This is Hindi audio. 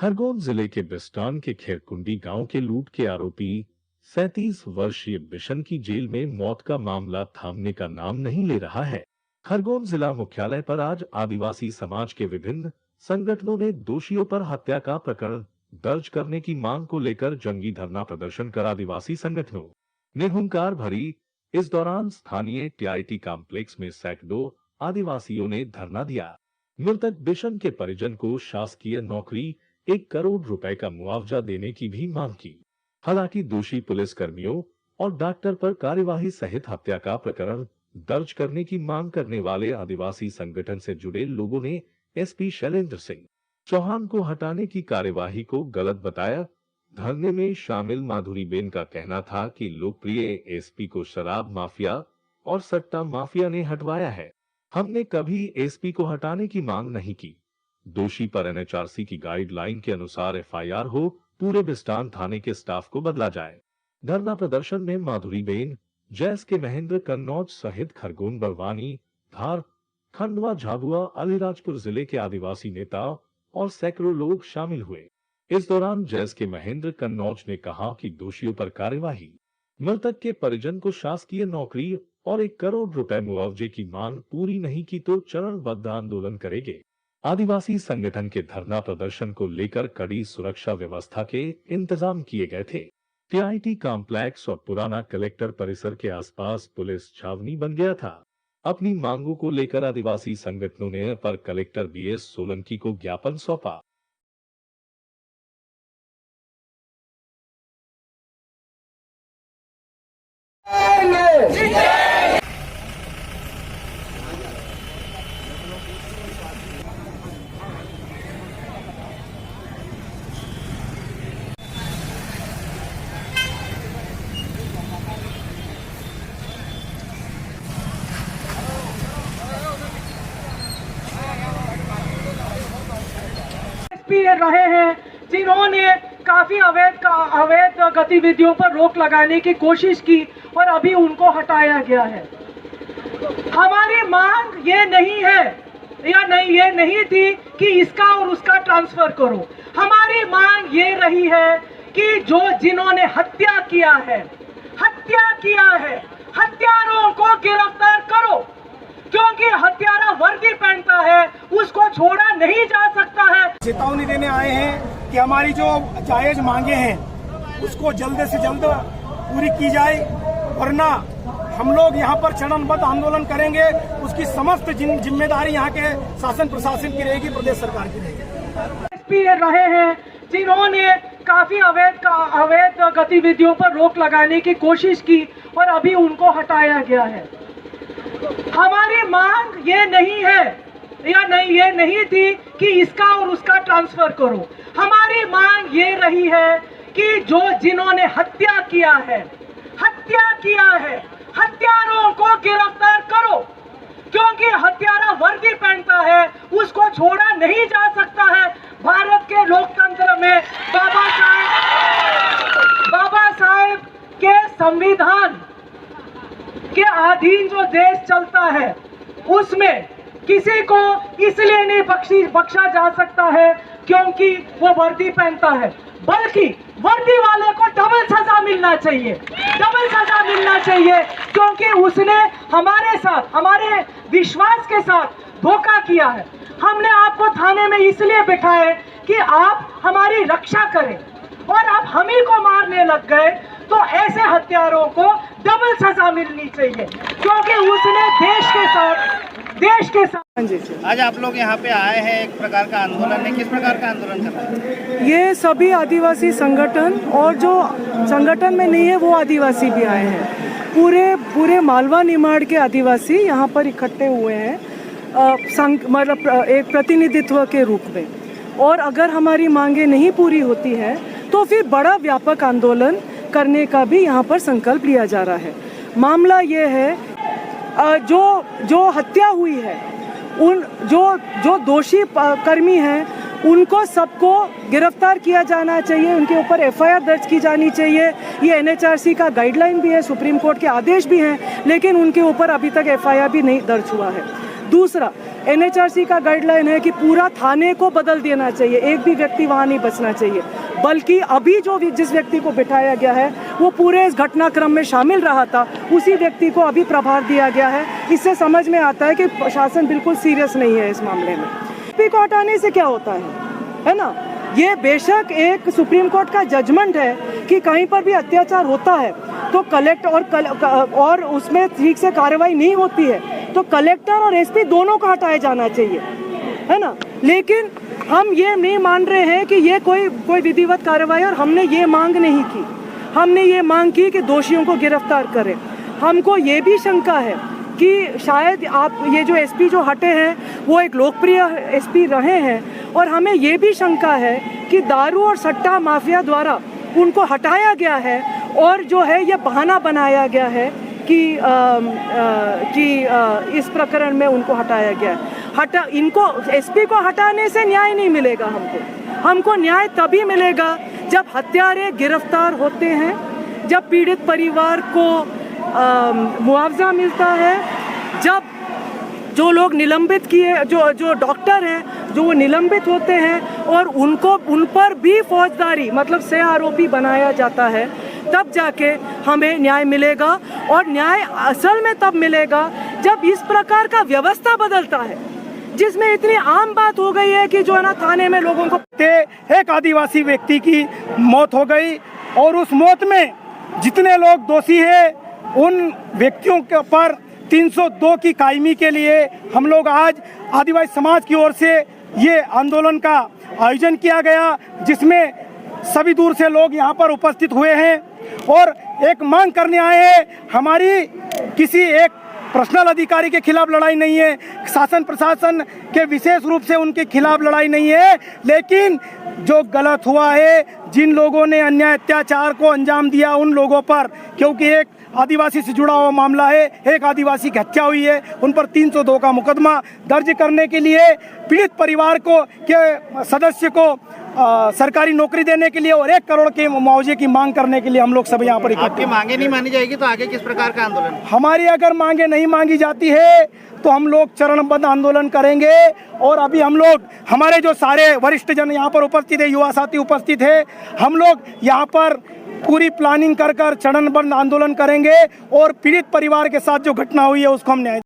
खरगोन जिले के बिस्टान के खेरकुंडी गांव के लूट के आरोपी 37 वर्षीय बिशन की जेल में मौत का मामला थामने का नाम नहीं ले रहा है। खरगोन जिला मुख्यालय पर आज आदिवासी समाज के विभिन्न संगठनों ने दोषियों पर हत्या का प्रकरण दर्ज करने की मांग को लेकर जंगी धरना प्रदर्शन कर आदिवासी संगठनों ने हुंकार भरी। इस दौरान स्थानीय टीआईटी कॉम्प्लेक्स में सैकड़ों आदिवासियों ने धरना दिया। मृतक बिशन के परिजन को शासकीय नौकरी 1 करोड़ रुपए का मुआवजा देने की भी मांग की। हालांकि दोषी पुलिस कर्मियों और डॉक्टर पर कार्यवाही सहित हत्या का प्रकरण दर्ज करने की मांग करने वाले आदिवासी संगठन से जुड़े लोगों ने एसपी शैलेंद्र सिंह चौहान को हटाने की कार्यवाही को गलत बताया। धरने में शामिल माधुरीबेन का कहना था कि लोकप्रिय एसपी को शराब माफिया और सट्टा माफिया ने हटवाया है। हमने कभी एसपी को हटाने की मांग नहीं की। दोषी पर एनएचआरसी की गाइडलाइन के अनुसार एफआईआर हो, पूरे बिस्टान थाने के स्टाफ को बदला जाए। धरना प्रदर्शन में माधुरीबेन, जैस के महेंद्र कन्नौज सहित खरगोन, बरवानी, धार, खंडवा, झाबुआ, अलीराजपुर जिले के आदिवासी नेता और सैकड़ों लोग शामिल हुए। इस दौरान जैस के महेंद्र कन्नौज ने कहा कि दोषियों पर कार्यवाही, मृतक के परिजन को शासकीय नौकरी और 1 करोड़ रुपए मुआवजे की मांग पूरी नहीं की तो चरणबद्ध आंदोलन करेंगे। आदिवासी संगठन के धरना प्रदर्शन को लेकर कड़ी सुरक्षा व्यवस्था के इंतजाम किए गए थे। टीआईटी कॉम्प्लेक्स और पुराना कलेक्टर परिसर के आसपास पुलिस छावनी बन गया था। अपनी मांगों को लेकर आदिवासी संगठनों ने अपर कलेक्टर बीएस सोलंकी को ज्ञापन सौंपा। रहे हैं जिन्होंने काफी अवैध गतिविधियों पर रोक लगाने की कोशिश की और अभी उनको हटाया गया है। हमारी मांग ये नहीं है ये नहीं थी कि इसका और उसका ट्रांसफर करो। हमारी मांग ये रही है कि जिन्होंने हत्या किया है, हत्यारों को गिरफ्तार करो, क्योंकि हत्यारा वर्दी पहनता है, उसको छोड़ा नहीं जा सकता है। चेतावनी देने आए हैं कि हमारी जो जायज मांगे हैं उसको जल्द से जल्द पूरी की जाए, वरना हम लोग यहाँ पर चरणबद्ध आंदोलन करेंगे। उसकी समस्त जिम्मेदारी यहाँ के शासन प्रशासन की रहेगी, प्रदेश सरकार की रहेगी। एसपी रहे हैं जिन्होंने काफी अवैध गतिविधियों पर रोक लगाने की कोशिश की और अभी उनको हटाया गया है। हमारी मांग ये नहीं है ये नहीं थी कि इसका और उसका ट्रांसफर करो। हमारी मांग ये रही है कि जिन्होंने हत्या किया है, हत्यारों को गिरफ्तार करो, क्योंकि हत्यारा वर्दी पहनता है, उसको छोड़ा नहीं जा सकता है। भारत के लोकतंत्र में बाबा साहेब के संविधान के अधीन जो देश चलता है, उसमें किसी को इसलिए नहीं बख्शा जा सकता है क्योंकि वो वर्दी पहनता है, बल्कि वर्दी वाले को डबल सजा मिलना चाहिए, क्योंकि उसने हमारे साथ, हमारे विश्वास के साथ धोखा किया है। हमने आपको थाने में इसलिए बिठाए कि आप हमारी रक्षा करें, और आप हम ही को मारने लग गए, तो ऐसे हत्यारों को डबल सजा मिलनी चाहिए, क्योंकि उसने देश के साथ आज आप लोग यहाँ पे आए हैं, एक प्रकार का आंदोलन है। किस प्रकार का आंदोलन कर रहे हैं? ये सभी आदिवासी संगठन और जो संगठन में नहीं है वो आदिवासी भी आए हैं। पूरे मालवा निमाड़ के आदिवासी यहाँ पर इकट्ठे हुए हैं, मतलब एक प्रतिनिधित्व के रूप में। और अगर हमारी मांगे नहीं पूरी होती है तो फिर बड़ा व्यापक आंदोलन करने का भी यहाँ पर संकल्प लिया जा रहा है। मामला ये है, जो हत्या हुई है, जो दोषी कर्मी हैं, उनको सबको गिरफ्तार किया जाना चाहिए, उनके ऊपर एफआईआर दर्ज की जानी चाहिए। ये एनएचआरसी का गाइडलाइन भी है, सुप्रीम कोर्ट के आदेश भी हैं, लेकिन उनके ऊपर अभी तक एफआईआर भी नहीं दर्ज हुआ है। दूसरा, NHRC का गाइडलाइन है कि पूरा थाने को बदल देना चाहिए, एक भी व्यक्ति वहाँ नहीं बचना चाहिए, बल्कि अभी जिस व्यक्ति को बिठाया गया है वो पूरे इस घटनाक्रम में शामिल रहा था, उसी व्यक्ति को अभी प्रभार दिया गया है। इससे समझ में आता है कि प्रशासन बिल्कुल सीरियस नहीं है इस मामले में। एसपी को हटाने से क्या होता है ना? ये बेशक एक सुप्रीम कोर्ट का जजमेंट है कि कहीं पर भी अत्याचार होता है तो कलेक्टर और उसमें ठीक से कार्रवाई नहीं होती है तो कलेक्टर और एसपी दोनों को हटाया जाना चाहिए, है ना। लेकिन हम ये नहीं मान रहे हैं कि ये कोई विधिवत कार्रवाई, और हमने ये मांग नहीं की। हमने ये मांग की कि दोषियों को गिरफ्तार करें। हमको ये भी शंका है कि शायद ये जो एसपी जो हटे हैं वो एक लोकप्रिय एसपी रहे हैं, और हमें ये भी शंका है कि दारू और सट्टा माफिया द्वारा उनको हटाया गया है, और जो है ये बहाना बनाया गया है कि इस प्रकरण में उनको हटाया गया है। इनको एसपी को हटाने से न्याय नहीं मिलेगा। हमको न्याय तभी मिलेगा जब हत्यारे गिरफ्तार होते हैं, जब पीड़ित परिवार को मुआवजा मिलता है, जब जो लोग निलंबित किए जो डॉक्टर हैं जो वो निलंबित होते हैं और उन पर भी फौजदारी मतलब से आरोपी बनाया जाता है, तब जाके हमें न्याय मिलेगा। और न्याय असल में तब मिलेगा जब इस प्रकार का व्यवस्था बदलता है, जिसमें इतनी आम बात हो गई है कि जो है ना थाने में लोगों को एक आदिवासी व्यक्ति की मौत हो गई, और उस मौत में जितने लोग दोषी हैं उन व्यक्तियों के पर 302 की कायमी के लिए हम लोग आज आदिवासी समाज की ओर से ये आंदोलन का आयोजन किया गया, जिसमें सभी दूर से लोग यहाँ पर उपस्थित हुए हैं और एक मांग करने आए हैं। हमारी किसी एक पर्सनल अधिकारी के खिलाफ लड़ाई नहीं है, शासन प्रशासन के विशेष रूप से उनके खिलाफ लड़ाई नहीं है, लेकिन जो गलत हुआ है, जिन लोगों ने अन्याय अत्याचार को अंजाम दिया उन लोगों पर, क्योंकि एक आदिवासी से जुड़ा हुआ मामला है, एक आदिवासी की हत्या हुई है, उन पर 302 का मुकदमा दर्ज करने के लिए पीड़ित परिवार के सदस्य को सरकारी नौकरी देने के लिए और 1 करोड़ के मुआवजे की मांग करने के लिए हम लोग सब यहाँ पर इकट्ठे। आपकी मांगे नहीं मानी जाएगी तो आगे किस प्रकार का आंदोलन? हमारी अगर मांगे नहीं मांगी जाती है तो हम लोग चरणबद्ध आंदोलन करेंगे। और अभी हम लोग, हमारे जो सारे वरिष्ठ जन यहाँ पर उपस्थित है, युवा साथी उपस्थित है, हम लोग यहाँ पर पूरी प्लानिंग कर चरणबद्ध आंदोलन करेंगे और पीड़ित परिवार के साथ जो घटना हुई है उसको हम न्याय